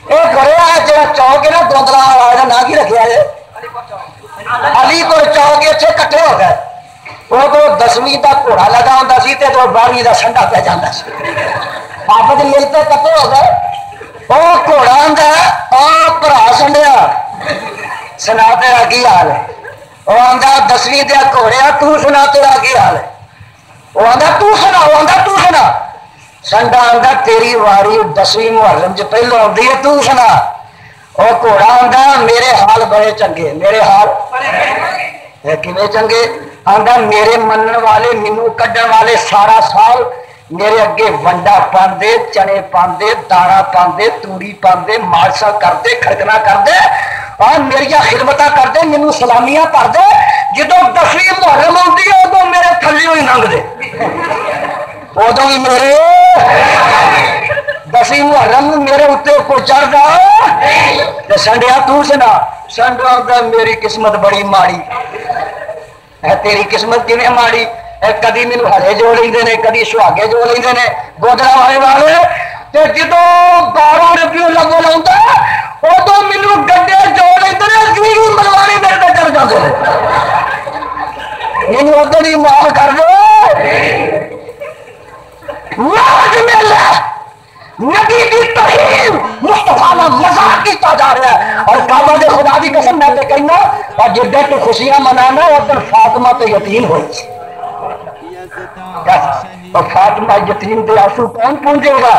یہ کریا ہے جہاں چوک ہے نا گوندلا والا نام کی رکھا ہے علی پور چوک اتنے کٹھے ہو گئے وہ تو 10ویں کا گھوڑا لگا ہوتا سی تو 12ویں کا سنڈا پہ جاتا سی آپ ملتے کٹھے ہو گئے وہ گھوڑا آتا برا سنڈیا سنا تیرا کی حال ہے وہ آتا 10ویں دیا گھوڑیا تو سنا تیرا کی حال ہے وہ آتا تو سنا وہ آتا تو سنا سنڈا آتا تیری واری 10ویں محرم چ پہلو آتی ہے تو سنا وہ گھوڑا آتا میرے حال بڑے چنگے میرے حال کیویں چنگے آتا میرے منن والے مینو کڈن والے سارا سال میرے اگے ونڈا پاندے چنے پاندے دانا پاندے توڑی پاندے مالسا کرتے کھڑکنا کرتے اور میری خدمت کرتے مینو سلامیاں پڑھتے جدو 10ویں محرم آتی ہے ادو میرے تھلیوں ہی لنگ دے ادو بھی میرے 10ویں محرم میرے اتنے کوئی چڑھتا سنڈیا تو سنا سنڈا میری قسمت بڑی ماڑی ہے تیری قسمت کیویں ماڑی کدی مینو ہلے جو لے کدی سہاگے جو لے گودڑا والے والے جدو 12 رپیو لگو لا ادو مینو گڈے جو لے ملوانے میرے پہ چڑھ جاتے مینو ادھر ہی معاف کر دو نبی کی توہین مصطفیٰ کا مذاق کیتا جا رہا ہے اور کعبہ دے خدا دی قسم میں تے کہنا اور جدے تو خوشیاں منانا اس دن فاطمہ تے یتیم ہوئی اور فاطمہ یتیم دے آنسو کون پونجے گا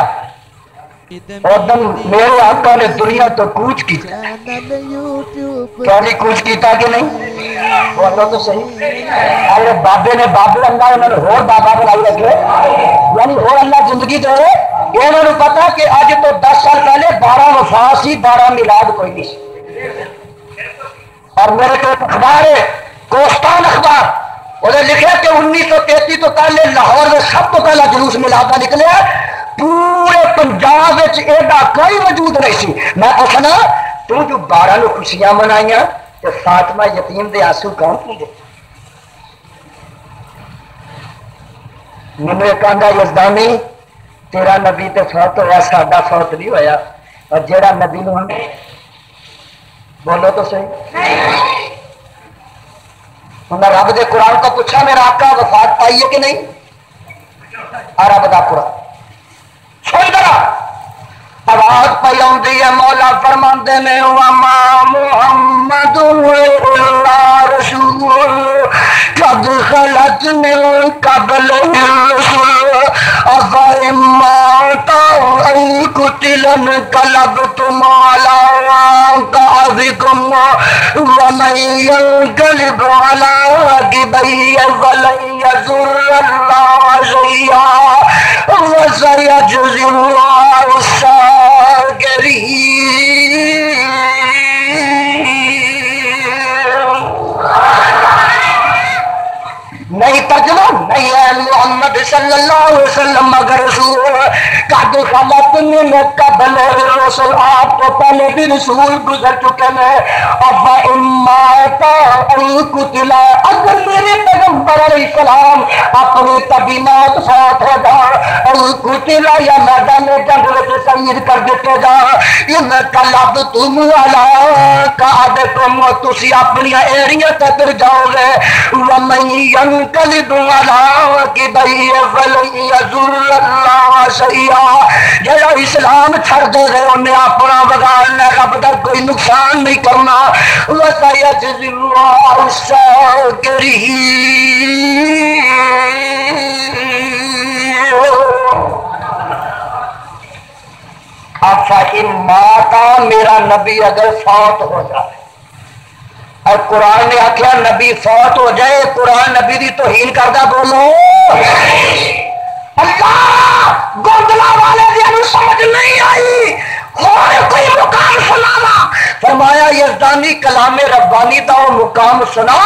اور دن میرے آقا نے دنیا تو کوچ کی کیا کوچ کیتا کہ نہیں وہ اللہ تو صحیح ارے بابے نے بابے اللہ انہوں نے ہور بابا بنائی رکھے یعنی اور اللہ زندگی دے انہوں نے پتا کہ آج تو 10 سال پہلے 12 وفات سی 12 میلاد کوئی نہیں اور میرے تو اخبار ہے کوستان اخبار وہ لکھا کہ 1933 تو پہلے لاہور میں سب تو پہلا جلوس میلاد کا نکلے پورے پنجاب ایڈا کوئی وجود نہیں سی میں پوچھنا تو جو 12 نے خوشیاں منائیاں تو فاطمہ یتیم دے آنسو کون پونجے مینو ایک آندا یزدانی تیرا نبی تے فوت ہوا ساڈا فوت نہیں ہویا اور جیڑا نبی نو ہم بولو تو صحیح انہیں رب دے قرآن کو پوچھا میرا آقا وفات پائی ہے کہ نہیں رب دا قرآن سن ذرا آواز پی آتی ہے مولا فرماندے نے وما محمد الا رسول قد خلت من قبل الرسل افإن مات أو قتل انقلبتم على أعقابكم ومن ينقلب على عقبيه فلن يضر الله شيئا وسيجزي الله الشاكرين نہیں ترجمہ نہیں ہے محمد صلی اللہ علیہ وسلم مگر رسول قد خلت من قبل الرسل آپ کو پہلے بھی رسول گزر چکے ہیں اب مات او قتل اگر میرے پیغمبر علیہ السلام اپنی طبی موت فوت ہو جا او قتل یا میدان جنگ میں شہید کر دیتے جا ان قلب تم علی قعدکم تسی اپنی ایڑیاں تے پھر جاؤ گے ومن قلب والا کہ بھئی فلن یضر اللہ شیئا جڑا اسلام چھڑ دے رہے انہیں اپنا بگاڑنا رب دا کوئی نقصان نہیں کرنا وسیجزی اللہ الشاکرین افإن مات میرا نبی اگر فوت ہو جائے اور قرآن نے آخیا نبی فوت ہو جائے قرآن نبی دی توہین کردا بولو اللہ گوندلا والے دی سمجھ نہیں آئی اور کوئی مقام سنانا فرمایا یہ یزدانی کلام ربانی دا وہ مقام سنا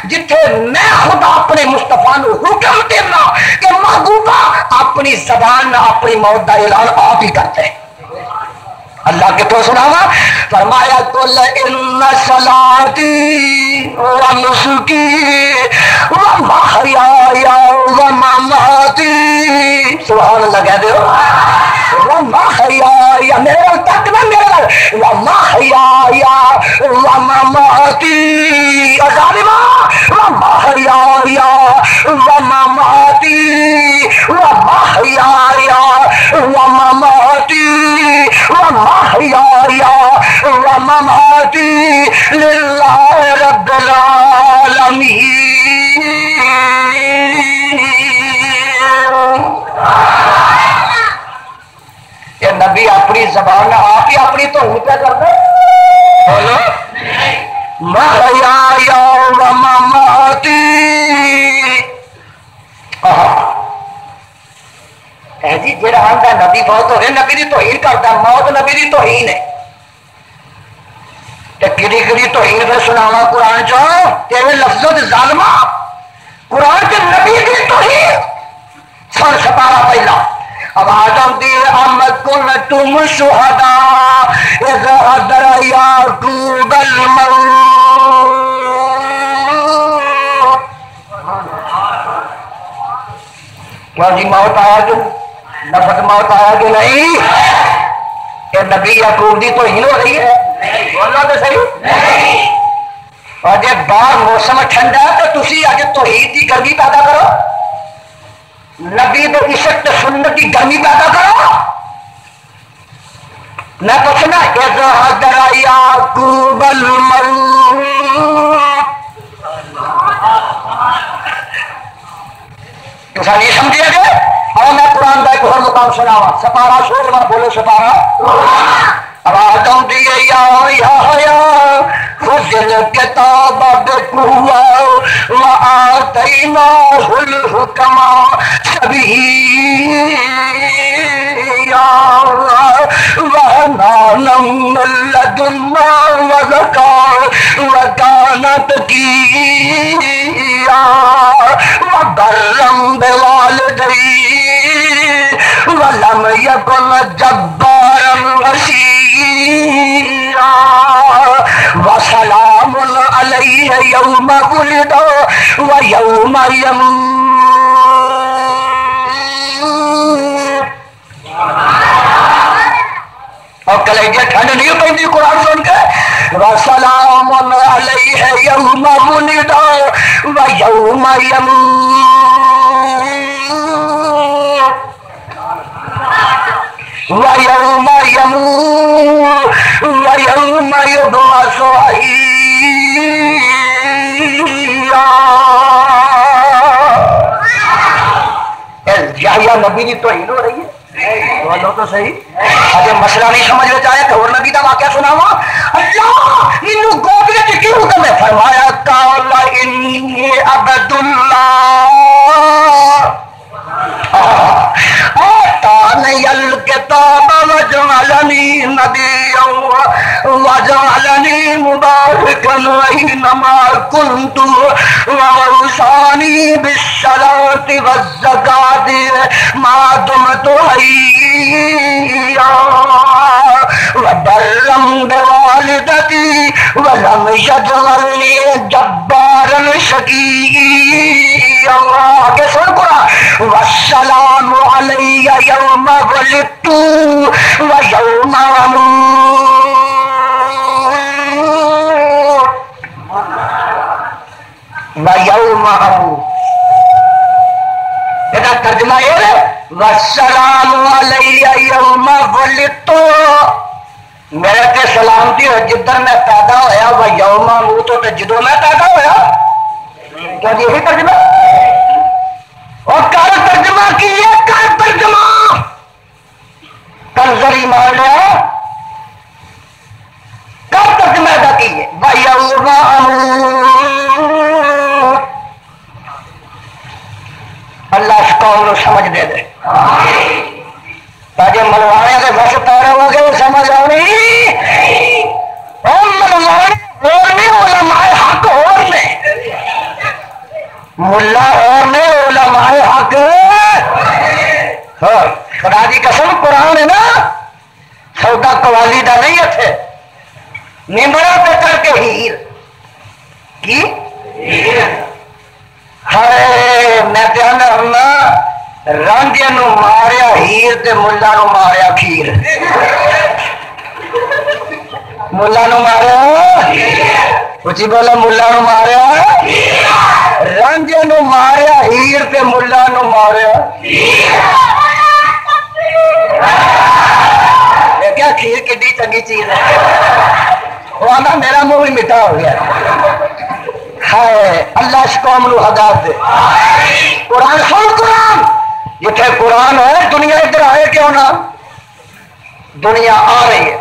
جتھے میں خدا اپنے مصطفیٰ نو حکم دینا کہ محبوبہ اپنی زبان اپنی موت دا اعلان آپ ہی کرتے ہیں. اللہ کے تو سناوا فرمایا قل ان صلاتی و نسکی و محیای و مماتی سبحان اللہ کہہ دے و محیای میرے تک میں میرے و محیای و مماتی ظالمہ و محیای و مماتی و محیای و مماتی و محیای و مماتی للہ رب العالمین. یہ نبی اپنی زبان آپ ہی اپنی توہین پہ کرتے بولو محیای و مماتی. جی جہاں آتا نبی بہت ہو رہے نبی کی توہین کرتا موت نبی کی توہین ہے. کڑی کڑی توہین پہ سناوا قرآن چو تیرے لفظوں سے ظالمہ قرآن کے نبی کی توہین سن سپارا پہلا آواز آتی ام کنتم شہداء اذ حضر یعقوب الموت. کیا جی موت آیا کہ نفس موت آیا کہ نہیں؟ کہ نبی یعقوب دی توہین ہو رہی ہے بولنا تو صحیح. اور جب باہر موسم ٹھنڈا ہے تو تسی اج توحید کی گرمی پیدا کرو نبی تو عشق تے سنت کی گرمی پیدا کرو. میں پوچھنا اذ حضر یعقوب الموت تو نہیں سمجھے گے. اور میں قرآن کا ایک اور مقام سناوا سپارہ شور میں بولو سپارہ آواز آتی ہے یا فضل کتاب بقوہ وآتیناہ الحکم صبیہ وحنانا من لدنا وزکاة وکان تقیہ وبرا بوالدیہ ولم یکن جبارا وسیعا وسلام علیہ یوم ولد ویوم یموت. اور کلیجے ٹھنڈ نہیں پڑتی قرآن سن کے وسلام علیہ یوم ولد ویوم یموت وَيَوْمَ يَمُوتُ وَيَوْمَ يُبْعَثُ حَيًّا. یحییٰ نبی کی توہین ہو رہی ہے بولو تو صحیح. اگر مسئلہ نہیں سمجھ میں آیا تو اور نبی کا واقعہ سناوا. اللہ انہوں گوبلے کی کیوں حکم ہے فرمایا قال انی عبد اللہ آتانی الکتاب وجعلنی نبیا وجعلنی مبارکا اینما کنت واوصانی بالصلاة والزکاة ما دمت حیا وبرا بوالدتی ولم یجعلنی جبارا شقیا. آگے سن قرآن والسلام علی یوم ولدت ویوم اموت ویوم اموت. یہ ترجمہ ہے والسلام علی یوم ولدت میرے تے سلامتی ہو جدھر میں پیدا ہویا ویوم اموت تے جدوں میں پیدا ہویا. کیا یہی ترجمہ اور کر ترجمہ کیے کر ترجمہ کنزری مان لیا کر ترجمہ ادا کیے وَيَوْمَ أَمُوتُ. اللہ اس قوم کو سمجھ دے دے تاکہ ملوانے کے بس پیرے ہو گئے سمجھ آنی ملوانے ملا اور نے علماء حق ہاں خدا دی قسم قرآن ہے نا سودا قوالی دا نہیں اتھے نمبرہ پہ کر کے ہیر کی ہائے میں پیانا ہونا رانجے نو ماریا ہیر تے ملا نو ماریا کھیر ملا نو ماریا اچھی بولا ملا نو ماریا رانجے نو ماریا ہیر تے ملا نو ماریا کیا کھیر کتنی چنگی چیز ہے وہ آنا میرا منہ بھی مٹھا ہو گیا ہے اللہ اس قوم نو ہدایت دے قرآن سن قرآن جتھے قرآن ہے دنیا ادھر آئے کیوں نہ دنیا آ رہی ہے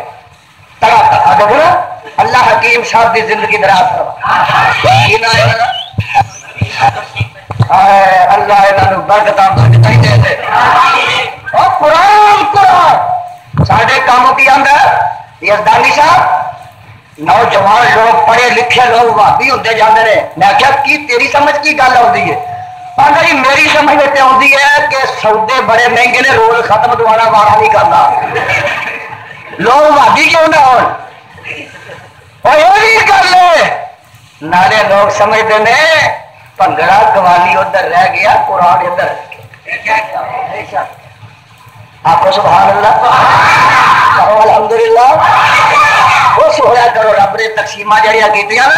طرح طرح اللہ حکیم صاحب کی زندگی دراز اللہ انہوں برکتاں برکتاں دے دے اور قرآن قرآن ساڈے کام کی آندا یزدانی صاحب نوجوان لوگ پڑھے لکھے لوگ وہابی ہوتے جاتے ہیں میں کیا کی تیری سمجھ کی گل آتی ہے پتا جی میری سمجھ میں آتی ہے کہ سودے بڑے مہنگے نے رول ختم دوبارہ وارا نہیں کرتا لوگ وہابی کیوں نہ ہو گل نالے لوگ سمجھتے ہیں بھنگڑا قوالی ادھر رہ گیا قرآن ادھر آخو سبحان اللہ الحمدللہ خوش ہویا کرو رب نے تقسیمہ جڑیاں کیتیاں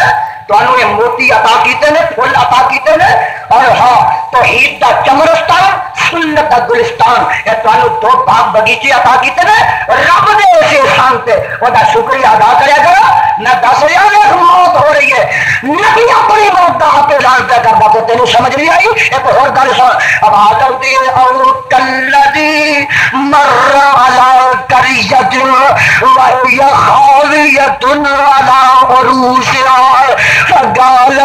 تانوں یہ موتی عطا کیتے نے پھول عطا کیتے نے اور ہاں توحید دا چمرستان سنت دا گلستان یہ تانوں دو باغ باغیچے عطا کیتے نے رب دے اس احسان تے او دا شکریہ ادا کریا کرو نہ دس رہا موت ہو رہی ہے نبی اپنی موت دا آپ اعلان پہ کردا تو تینوں سمجھ نہیں آئی ایک اور گل سن اب آدم او کلذی مر علی قریۃ وهی خاویۃ علی عروشها فقال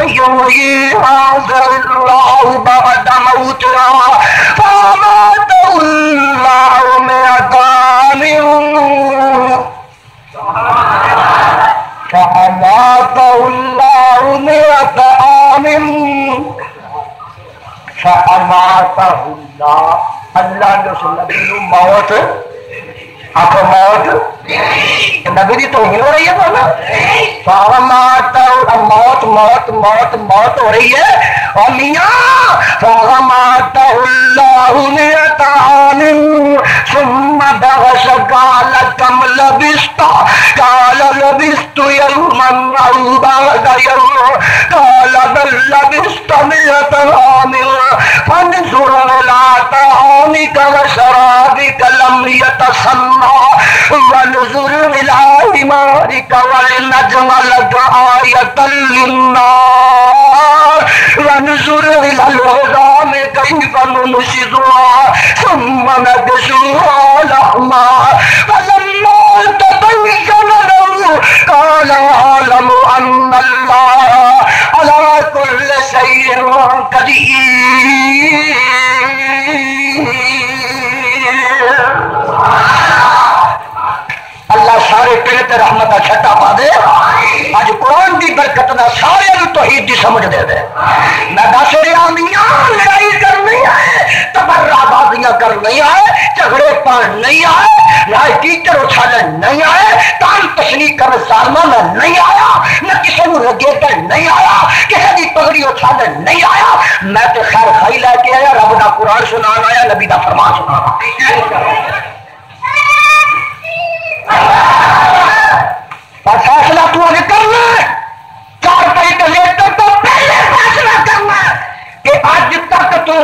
يحيي هذا الله بعد موتها فأماته الله 100 عام فأماته الله 100 عام فأماته اللہ نے اس نبی کو موت آپ موت نبی دی توہین ہو رہی ہے نا موت موت موت موت ہو رہی ہے اور میاں فَغَمَاتَهُ اللَّهُ 100 عَامٍ ثُمَّ بَعَثَ قَالَ كَمْ لَبِثْتَ قَالَ لَبِثْتُ يَوْمًا أَوْ بَعْضَ يَوْمٍ قَالَ بَل لَبِثْتَ 100 عَامٍ فَانظُرْ إِلَىٰ طَعَامِكَ وَشَرَابِكَ لَمْ يَتَسَنَّىٰ وَانظُرْ إِلَىٰ حِمَارِكَ وَلْنَجْعَلَكَ آيَةً لِلنَّاسِ وَانظُرْ إِلَى الْعِظَامِ كَيْفَ نُنشِزُهَا ثُمَّ نَكْسُوهَا لَحْمًا فَلَمَّا تَبَيَّنَ لَهُ قَالَ أَعْلَمُ أَنَّ اللَّهَ عَلَىٰ كُلِّ شَيْءٍ قَدِيرٌ اللہ سارے پڑے تے رحمت چھٹا پا دے اج قرآن دی برکت نہ سارے نو توحید دی سمجھ دے دے نہ دس رہا میاں لڑائی کرنی ہے تبرہ بازیاں کرنی ہے جھگڑے پان نہیں آئے نہ ٹیچر اچھالن نہیں آئے تان تشریح کر ظالمہ میں نہیں آیا نہ کسی نو رگیٹر نہیں آیا کسی دی پگڑی اچھالن نہیں آیا میں تے خیر خائی لے کے آیا رب دا قرآن سنان آیا نبی دا فرمان سنان اور فیصلہ تو آگے کرنا ہے 4 پینٹ لیٹر تو پہلے فیصلہ کرنا ہے کہ آج تک تو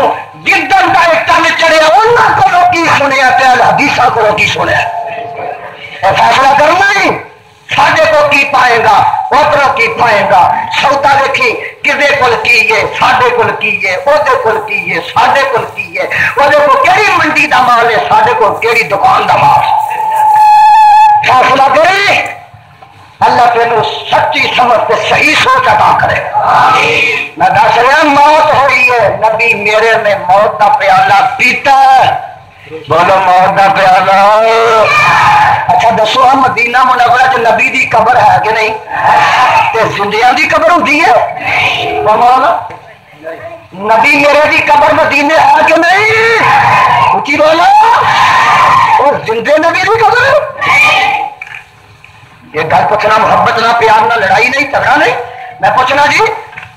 گردن کا ایک تن چڑھے انہوں کو کی سنیا تیل حدیثہ کو کی سنیا فیصلہ کرنا ہی ساڑھے کو کی پائے گا اوپروں کی پائے گا سوتا دیکھی کدے کل کیے ساڑھے کل کیے اوہدے کل کیے ساڑھے کل کیے اوہدے کو کیڑی منڈی دا مال ہے ساڑھے کو کیڑی دکان دا مال فیصلہ کرے اللہ تینوں سچی سمجھ کے صحیح سوچ عطا کرے میں دس رہا موت ہوئی ہے نبی میرے میں موت کا پیالہ پیتا ہے بولو موت کا پیالہ اچھا دسو ہم مدینہ منورہ چ نبی دی قبر ہے کہ نہیں تے زندیاں دی قبر ہوندی ہے مولا نبی میرے دی قبر مدینے ہے کہ نہیں؟ اچھی بولو، اور زندے نبی دی قبر؟ یہ گل پوچھنا محبت نہ، پیار نہ، لڑائی نہیں، جھگڑا نہیں. میں پوچھنا جی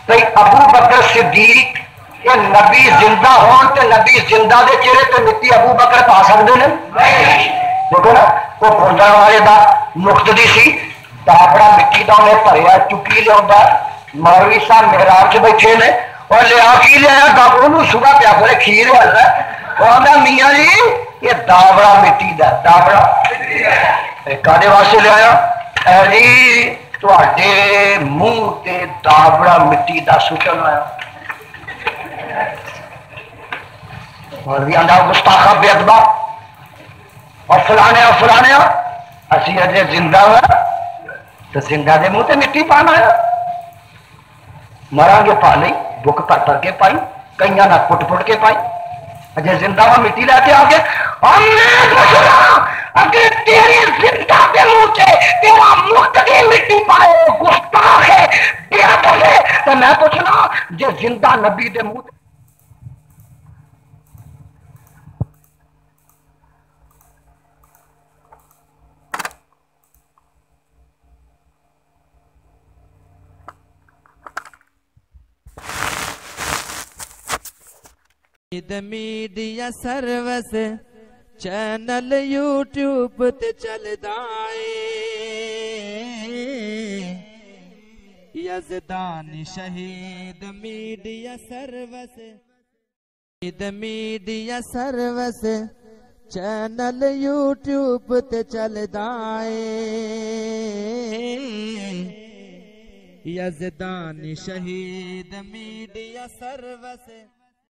بھائی ابو بکر صدیق یہ نبی زندہ ہون تے نبی زندہ دے چہرے تے مٹی ابو بکر پا سکتے ہیں؟ دیکھو نا وہ پھولن والے دا مقتدی سی، دابڑا مٹی دا انہیں بھریا چکی لیا. مولوی صاحب محراب چ بیٹھے نے اور لیا کی لیا گابو صبح پیا کرے کھیر والا وہ آدھا میاں جی یہ دابڑا مٹی دا دابڑا کادے واسطے لیا جی تے منہ تے دابڑا مٹی دا سٹن آیا. مولوی آدھا گستاخا بے ادبا اور فلانے اسی اجے زندہ ہوا تو زندہ دے منہ تے مٹی پانا ہے. مرا گے پا نہیں بک پر کے پائی کئی نہ پٹ کے پائی اجے زندہ ہوا مٹی لے کے آ گئے. اگر تیری زندہ دے منہ سے تیرا مقتدی مٹی پائے گستاخ ہے بے ادب ہے تو میں پوچھنا جے زندہ نبی دے منہ میڈیا سروس چینل یوٹیوب تے چلدا اے یزدان شہید media service media service channel YouTube تے چلدا اے یزدان شہید میڈیا سروس